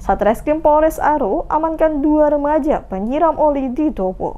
Satreskrim Polres Aro amankan 2 remaja penyiram oli di Dobo.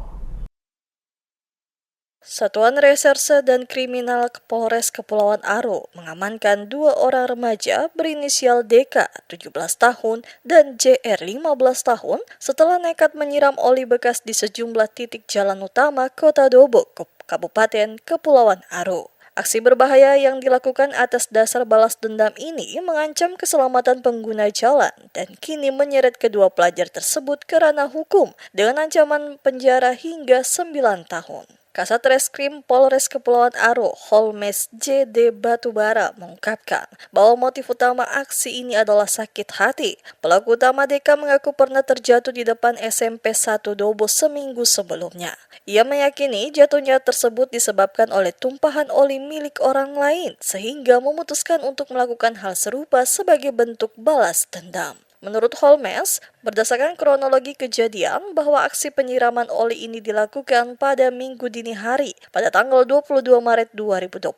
Satuan Reserse dan Kriminal Polres Kepulauan Aro mengamankan 2 orang remaja berinisial DK 17 tahun dan JR 15 tahun setelah nekat menyiram oli bekas di sejumlah titik jalan utama Kota Dobo, Kabupaten Kepulauan Aro. Aksi berbahaya yang dilakukan atas dasar balas dendam ini mengancam keselamatan pengguna jalan dan kini menyeret kedua pelajar tersebut ke ranah hukum dengan ancaman penjara hingga 9 tahun. Kasat Reskrim Polres Kepulauan Aro, Holmes J.D. Batubara mengungkapkan bahwa motif utama aksi ini adalah sakit hati. Pelaku utama DK mengaku pernah terjatuh di depan SMP 1 Dobo seminggu sebelumnya. Ia meyakini jatuhnya tersebut disebabkan oleh tumpahan oli milik orang lain sehingga memutuskan untuk melakukan hal serupa sebagai bentuk balas dendam. Menurut Holmes, berdasarkan kronologi kejadian bahwa aksi penyiraman oli ini dilakukan pada Minggu dini hari pada tanggal 22 Maret 2026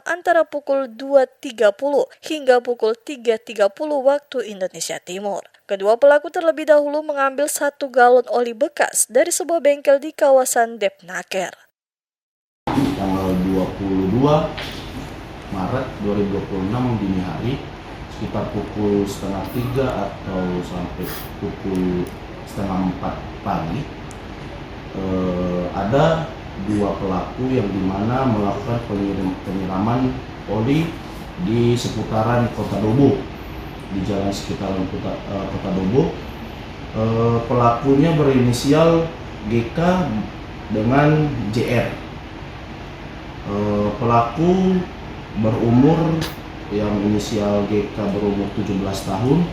antara pukul 2.30 hingga pukul 3.30 waktu Indonesia Timur. Kedua pelaku terlebih dahulu mengambil 1 galon oli bekas dari sebuah bengkel di kawasan Depnaker. Tanggal 22 Maret 2026 dini hari sekitar pukul 2:30 atau sampai pukul 3:30 pagi ada 2 pelaku yang dimana melakukan penyiraman oli di seputaran Kota Dobo, di jalan sekitaran Kota Dobo. Pelakunya berinisial GK dengan JR. Pelaku berumur, yang inisial GK berumur 17 tahun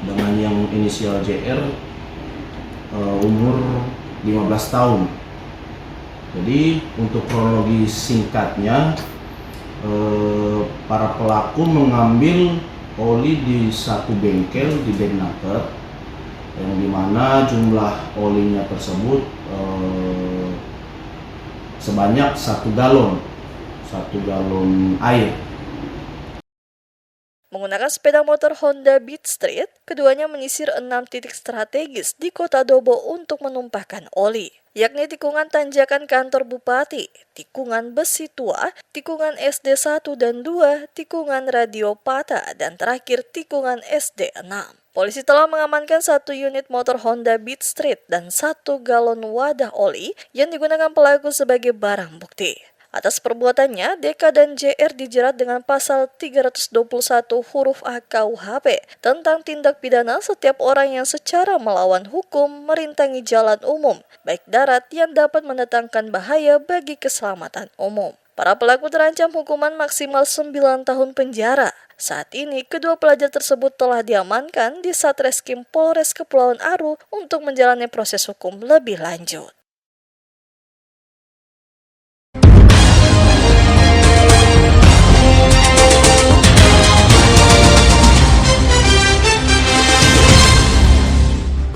dengan yang inisial JR umur 15 tahun. Jadi untuk kronologi singkatnya, para pelaku mengambil oli di satu bengkel di Depnaker yang dimana jumlah olinya tersebut sebanyak 1 galon air. Menggunakan sepeda motor Honda Beat Street, keduanya menyisir 6 titik strategis di Kota Dobo untuk menumpahkan oli, yakni tikungan tanjakan kantor bupati, tikungan Besi Tua, tikungan SD 1 dan 2, tikungan Radio Pata, dan terakhir tikungan SD 6. Polisi telah mengamankan 1 unit motor Honda Beat Street dan 1 galon wadah oli yang digunakan pelaku sebagai barang bukti. Atas perbuatannya, DK dan JR dijerat dengan pasal 321 huruf A KUHP tentang tindak pidana setiap orang yang secara melawan hukum merintangi jalan umum, baik darat yang dapat mendatangkan bahaya bagi keselamatan umum. Para pelaku terancam hukuman maksimal 9 tahun penjara. Saat ini, kedua pelajar tersebut telah diamankan di Satreskrim Polres Kepulauan Aro untuk menjalani proses hukum lebih lanjut.